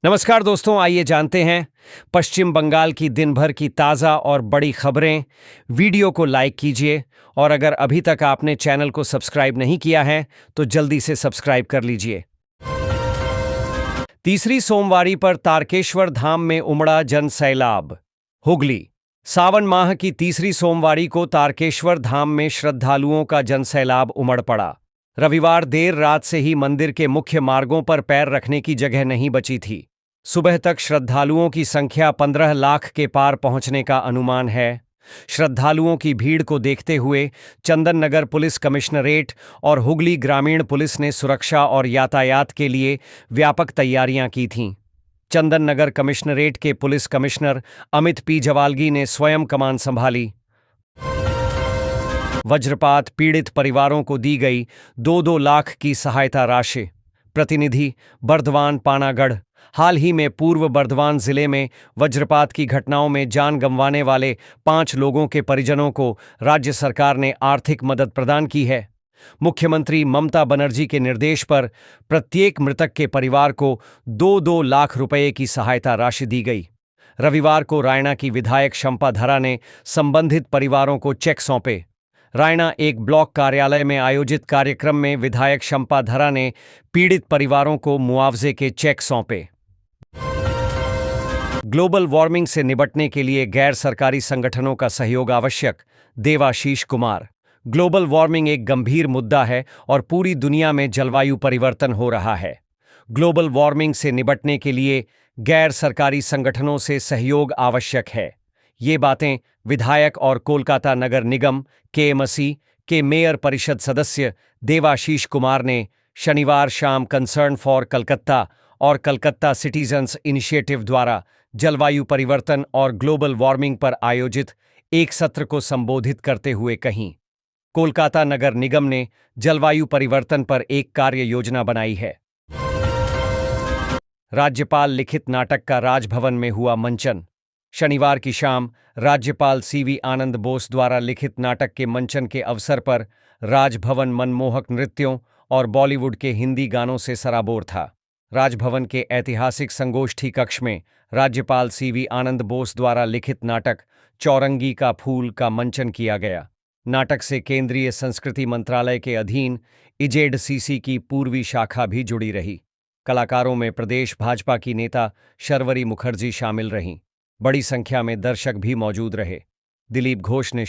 नमस्कार दोस्तों, आइए जानते हैं पश्चिम बंगाल की दिन भर की ताज़ा और बड़ी खबरें। वीडियो को लाइक कीजिए और अगर अभी तक आपने चैनल को सब्सक्राइब नहीं किया है तो जल्दी से सब्सक्राइब कर लीजिए। तीसरी सोमवारी पर तारकेश्वर धाम में उमड़ा जन सैलाब। हुगली। सावन माह की तीसरी सोमवारी को तारकेश्वर धाम में श्रद्धालुओं का जनसैलाब उमड़ पड़ा। रविवार देर रात से ही मंदिर के मुख्य मार्गों पर पैर रखने की जगह नहीं बची थी। सुबह तक श्रद्धालुओं की संख्या 15 लाख के पार पहुंचने का अनुमान है। श्रद्धालुओं की भीड़ को देखते हुए चंदन नगर पुलिस कमिश्नरेट और हुगली ग्रामीण पुलिस ने सुरक्षा और यातायात के लिए व्यापक तैयारियां की थीं। चंदन नगर कमिश्नरेट के पुलिस कमिश्नर अमित पी जवालगी ने स्वयं कमान संभाली। वज्रपात पीड़ित परिवारों को दी गई 2-2 लाख की सहायता राशि। प्रतिनिधि बर्धवान पानागढ़। हाल ही में पूर्व बर्धवान जिले में वज्रपात की घटनाओं में जान गंवाने वाले 5 लोगों के परिजनों को राज्य सरकार ने आर्थिक मदद प्रदान की है। मुख्यमंत्री ममता बनर्जी के निर्देश पर प्रत्येक मृतक के परिवार को 2-2 लाख रुपए की सहायता राशि दी गई। रविवार को रायना की विधायक शंपा धरा ने संबंधित परिवारों को चेक सौंपे। रायना एक ब्लॉक कार्यालय में आयोजित कार्यक्रम में विधायक शंपा धरा ने पीड़ित परिवारों को मुआवजे के चेक सौंपे। ग्लोबल वार्मिंग से निपटने के लिए गैर सरकारी संगठनों का सहयोग आवश्यक। देवाशीष कुमार। ग्लोबल वार्मिंग एक गंभीर मुद्दा है और पूरी दुनिया में जलवायु परिवर्तन हो रहा है। ग्लोबल वार्मिंग से निपटने के लिए गैर सरकारी संगठनों से सहयोग आवश्यक है। ये बातें विधायक और कोलकाता नगर निगम केएमसी के मेयर परिषद सदस्य देवाशीष कुमार ने शनिवार शाम कंसर्न फॉर कलकत्ता और कलकत्ता सिटीजन्स इनिशिएटिव द्वारा जलवायु परिवर्तन और ग्लोबल वार्मिंग पर आयोजित एक सत्र को संबोधित करते हुए कहीं। कोलकाता नगर निगम ने जलवायु परिवर्तन पर एक कार्य योजना बनाई है। राज्यपाल लिखित नाटक का राजभवन में हुआ मंचन। शनिवार की शाम राज्यपाल सीवी आनंद बोस द्वारा लिखित नाटक के मंचन के अवसर पर राजभवन मनमोहक नृत्यों और बॉलीवुड के हिंदी गानों से सराबोर था। राजभवन के ऐतिहासिक संगोष्ठी कक्ष में राज्यपाल सीवी आनंद बोस द्वारा लिखित नाटक चौरंगी का फूल का मंचन किया गया। नाटक से केंद्रीय संस्कृति मंत्रालय के अधीन इजेडसीसी की पूर्वी शाखा भी जुड़ी रही। कलाकारों में प्रदेश भाजपा की नेता शर्वरी मुखर्जी शामिल रहीं। बड़ी संख्या में दर्शक भी मौजूद रहे। दिलीप घोष ने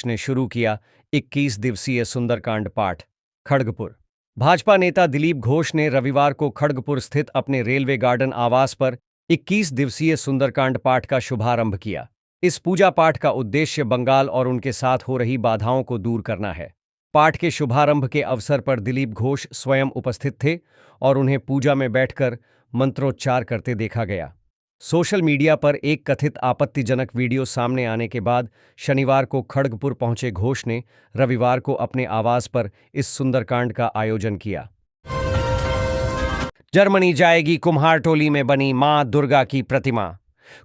शुरू किया 21 दिवसीय सुंदरकांड पाठ। खड़गपुर। भाजपा नेता दिलीप घोष ने रविवार को खड़गपुर स्थित अपने रेलवे गार्डन आवास पर 21 दिवसीय सुंदरकांड पाठ का शुभारंभ किया। इस पूजा पाठ का उद्देश्य बंगाल और उनके साथ हो रही बाधाओं को दूर करना है। पाठ के शुभारंभ के अवसर पर दिलीप घोष स्वयं उपस्थित थे और उन्हें पूजा में बैठकर मंत्रोच्चार करते देखा गया। सोशल मीडिया पर एक कथित आपत्तिजनक वीडियो सामने आने के बाद शनिवार को खड़गपुर पहुंचे घोष ने रविवार को अपने आवास पर इस सुंदरकांड का आयोजन किया। जर्मनी जाएगी कुम्हारटोली में बनी मां दुर्गा की प्रतिमा।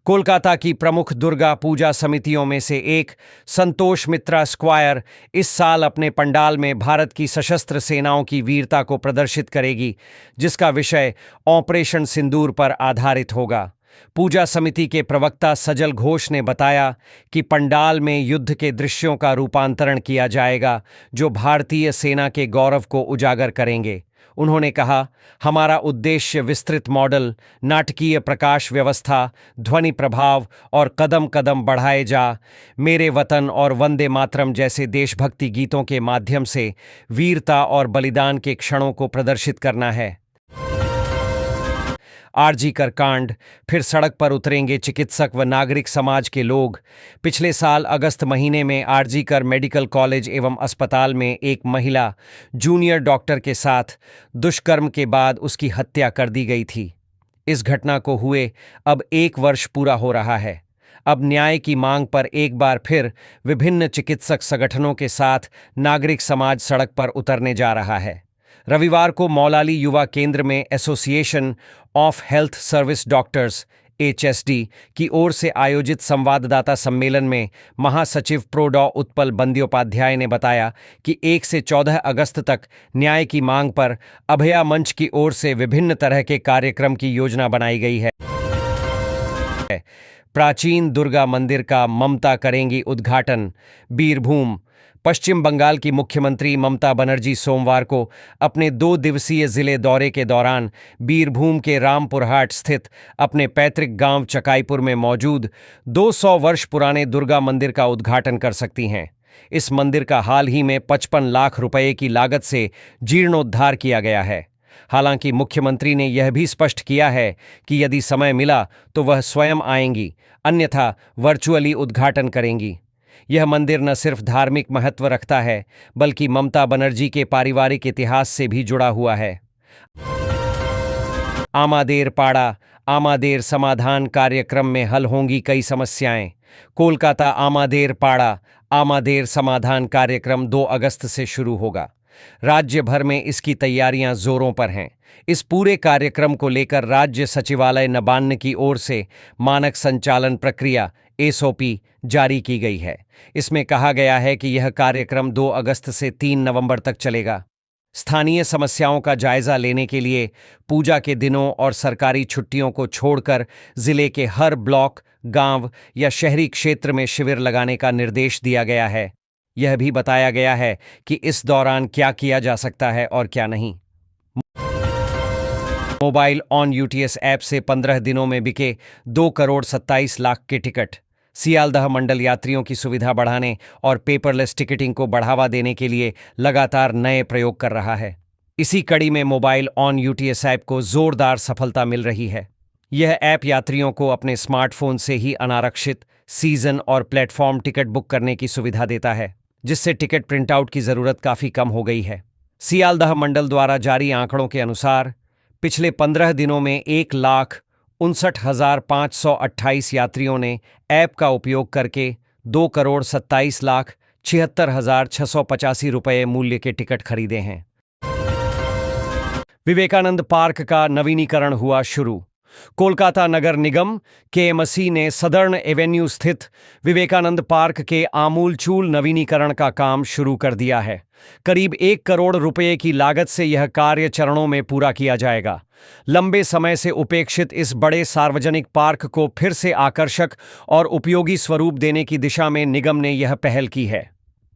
कोलकाता की प्रमुख दुर्गा पूजा समितियों में से एक संतोष मित्रा स्क्वायर इस साल अपने पंडाल में भारत की सशस्त्र सेनाओं की वीरता को प्रदर्शित करेगी, जिसका विषय ऑपरेशन सिंदूर पर आधारित होगा। पूजा समिति के प्रवक्ता सजल घोष ने बताया कि पंडाल में युद्ध के दृश्यों का रूपांतरण किया जाएगा जो भारतीय सेना के गौरव को उजागर करेंगे। उन्होंने कहा, हमारा उद्देश्य विस्तृत मॉडल, नाटकीय प्रकाश व्यवस्था, ध्वनि प्रभाव और कदम कदम बढ़ाए जा मेरे वतन और वंदे मातरम जैसे देशभक्ति गीतों के माध्यम से वीरता और बलिदान के क्षणों को प्रदर्शित करना है। आरजी कर कांड, फिर सड़क पर उतरेंगे चिकित्सक व नागरिक समाज के लोग। पिछले साल अगस्त महीने में आरजी कर मेडिकल कॉलेज एवं अस्पताल में एक महिला जूनियर डॉक्टर के साथ दुष्कर्म के बाद उसकी हत्या कर दी गई थी। इस घटना को हुए अब 1 वर्ष पूरा हो रहा है। अब न्याय की मांग पर एक बार फिर विभिन्न चिकित्सक संगठनों के साथ नागरिक समाज सड़क पर उतरने जा रहा है। रविवार को मौलाली युवा केंद्र में association of health service doctors HSD की ओर से आयोजित संवाददाता सम्मेलन में महासचिव प्रो. उत्पल बंद्योपाध्याय ने बताया कि 1 से 14 अगस्त तक न्याय की मांग पर अभया मंच की ओर से विभिन्न तरह के कार्यक्रम की योजना बनाई गई है। प्राचीन दुर्गा मंदिर का ममता करेंगी उद्घाटन। बीरभूम। पश्चिम बंगाल की मुख्यमंत्री ममता बनर्जी सोमवार को अपने 2 दिवसीय जिले दौरे के दौरान बीरभूम के रामपुरहाट स्थित अपने पैतृक गांव चकाईपुर में मौजूद 200 वर्ष पुराने दुर्गा मंदिर का उद्घाटन कर सकती हैं। इस मंदिर का हाल ही में 55 लाख रुपए की लागत से जीर्णोद्धार किया गया है। हालांकि मुख्यमंत्री ने यह भी स्पष्ट किया है कि यदि समय मिला तो वह स्वयं आएंगी, अन्यथा वर्चुअली उद्घाटन करेंगी। यह मंदिर न सिर्फ धार्मिक महत्व रखता है, बल्कि ममता बनर्जी के पारिवारिक इतिहास से भी जुड़ा हुआ है। आमादेर पाड़ा। आमादेर समाधान कार्यक्रम में हल होंगी कई समस्याएं। कोलकाता। आमादेर पाड़ा आमादेर समाधान कार्यक्रम 2 अगस्त से शुरू होगा। राज्य भर में इसकी तैयारियां जोरों पर हैं। इस पूरे कार्यक्रम को लेकर राज्य सचिवालय नबान्न की ओर से मानक संचालन प्रक्रिया SOP जारी की गई है। इसमें कहा गया है कि यह कार्यक्रम 2 अगस्त से 3 नवंबर तक चलेगा। स्थानीय समस्याओं का जायजा लेने के लिए पूजा के दिनों और सरकारी छुट्टियों को छोड़कर जिले के हर ब्लॉक, गांव या शहरी क्षेत्र में शिविर लगाने का निर्देश दिया गया है। यह भी बताया गया है कि इस दौरान क्या किया जा सकता है और क्या नहीं। मोबाइल ऑन UTS ऐप से 15 दिनों में बिके 2 करोड़ 27 लाख के टिकट। सियालदह मंडल यात्रियों की सुविधा बढ़ाने और पेपरलेस टिकटिंग को बढ़ावा देने के लिए लगातार नए प्रयोग कर रहा है। इसी कड़ी में मोबाइल ऑन UTS ऐप को जोरदार सफलता मिल रही है। यह ऐप यात्रियों को अपने स्मार्टफोन से ही अनारक्षित सीजन और प्लेटफॉर्म टिकट बुक करने की सुविधा देता है, जिससे टिकट प्रिंटआउट की जरूरत काफी कम हो गई है। सियालदह मंडल द्वारा जारी आंकड़ों के अनुसार पिछले 15 दिनों में 1,59,528 यात्रियों ने ऐप का उपयोग करके 2 करोड़ 27 लाख 76,685 रुपये मूल्य के टिकट खरीदे हैं। विवेकानंद पार्क का नवीनीकरण हुआ शुरू। कोलकाता नगर निगम KMC ने सदर्न एवेन्यू स्थित विवेकानंद पार्क के आमूलचूल नवीनीकरण का काम शुरू कर दिया है। करीब 1 करोड़ रुपए की लागत से यह कार्य चरणों में पूरा किया जाएगा। लंबे समय से उपेक्षित इस बड़े सार्वजनिक पार्क को फिर से आकर्षक और उपयोगी स्वरूप देने की दिशा में निगम ने यह पहल की है।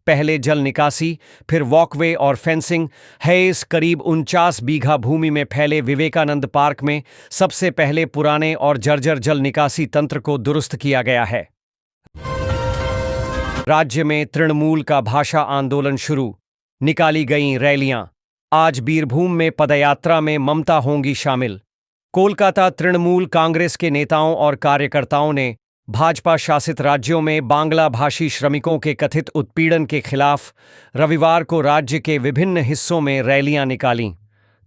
पहले जल निकासी, फिर वॉकवे और फेंसिंग है। इस करीब 49 बीघा भूमि में फैले विवेकानंद पार्क में सबसे पहले पुराने और जर्जर जल निकासी तंत्र को दुरुस्त किया गया है। राज्य में तृणमूल का भाषा आंदोलन शुरू। निकाली गईं रैलियां। आज बीरभूम में पदयात्रा में ममता होंगी शामिल। कोलकाता तृणमूल कांग्रेस के नेताओं और कार्यकर्ताओं ने भाजपा शासित राज्यों में बांग्ला भाषी श्रमिकों के कथित उत्पीड़न के खिलाफ रविवार को राज्य के विभिन्न हिस्सों में रैलियां निकालीं।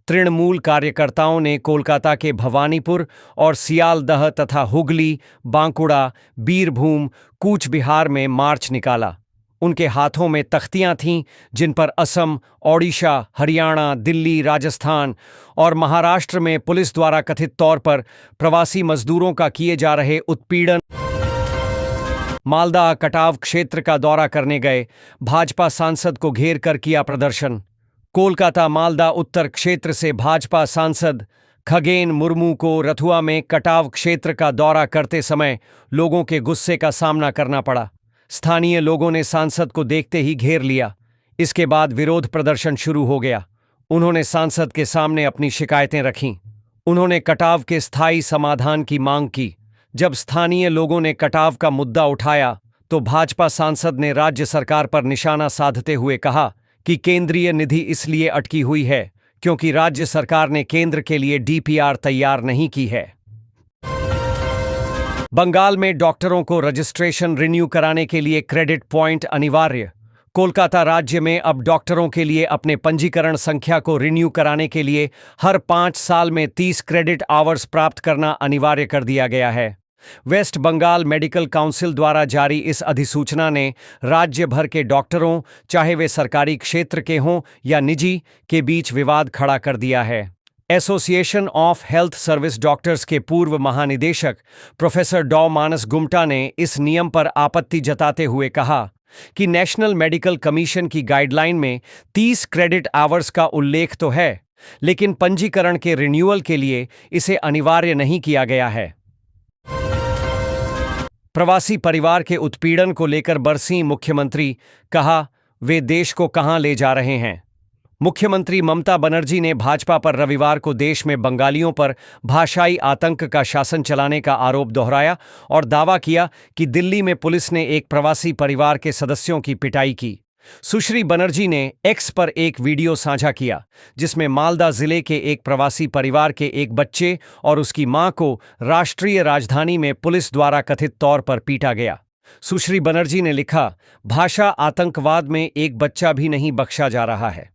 तृणमूल कार्यकर्ताओं ने कोलकाता के भवानीपुर और सियालदह तथा हुगली, बांकुड़ा, बीरभूम, कूच बिहार में मार्च निकाला। उनके हाथों में तख्तियां थीं जिन पर असम, ओडिशा, हरियाणा, दिल्ली, राजस्थान और महाराष्ट्र में पुलिस द्वारा कथित तौर पर प्रवासी मजदूरों का किए जा रहे उत्पीड़न। मालदा कटाव क्षेत्र का दौरा करने गए भाजपा सांसद को घेर कर किया प्रदर्शन। कोलकाता मालदा उत्तर क्षेत्र से भाजपा सांसद खगेन मुर्मू को रथुआ में कटाव क्षेत्र का दौरा करते समय लोगों के गुस्से का सामना करना पड़ा। स्थानीय लोगों ने सांसद को देखते ही घेर लिया। इसके बाद विरोध प्रदर्शन शुरू हो गया। उन्होंने सांसद के सामने अपनी शिकायतें रखीं। उन्होंने कटाव के स्थायी समाधान की मांग की। जब स्थानीय लोगों ने कटाव का मुद्दा उठाया तो भाजपा सांसद ने राज्य सरकार पर निशाना साधते हुए कहा कि केंद्रीय निधि इसलिए अटकी हुई है क्योंकि राज्य सरकार ने केंद्र के लिए DPR तैयार नहीं की है। बंगाल में डॉक्टरों को रजिस्ट्रेशन रिन्यू कराने के लिए क्रेडिट पॉइंट अनिवार्य। कोलकाता राज्य में अब डॉक्टरों के लिए अपने पंजीकरण संख्या को रिन्यू कराने के लिए हर 5 साल में 30 क्रेडिट आवर्स प्राप्त करना अनिवार्य कर दिया गया है। वेस्ट बंगाल मेडिकल काउंसिल द्वारा जारी इस अधिसूचना ने राज्य भर के डॉक्टरों, चाहे वे सरकारी क्षेत्र के हों या निजी, के बीच विवाद खड़ा कर दिया है। Association of health service doctors के पूर्व महानिदेशक प्रोफेसर डॉ मानस गुम्टा ने इस नियम पर आपत्ति जताते हुए कहा कि नेशनल मेडिकल कमीशन की गाइडलाइन में 30 क्रेडिट आवर्स का उल्लेख तो है, लेकिन पंजीकरण के रिन्यूअल के लिए इसे अनिवार्य नहीं किया गया है। प्रवासी परिवार के उत्पीड़न को लेकर बरसीं मुख्यमंत्री, कहा वे देश को कहां ले जा रहे हैं। मुख्यमंत्री ममता बनर्जी ने भाजपा पर रविवार को देश में बंगालियों पर भाषाई आतंक का शासन चलाने का आरोप दोहराया और दावा किया कि दिल्ली में पुलिस ने एक प्रवासी परिवार के सदस्यों की पिटाई की। सुश्री बनर्जी ने एक्स पर एक वीडियो साझा किया जिसमें मालदा जिले के एक प्रवासी परिवार के एक बच्चे और उसकी मां को राष्ट्रीय राजधानी में पुलिस द्वारा कथित तौर पर पीटा गया। सुश्री बनर्जी ने लिखा, भाषा आतंकवाद में एक बच्चा भी नहीं बख्शा जा रहा है।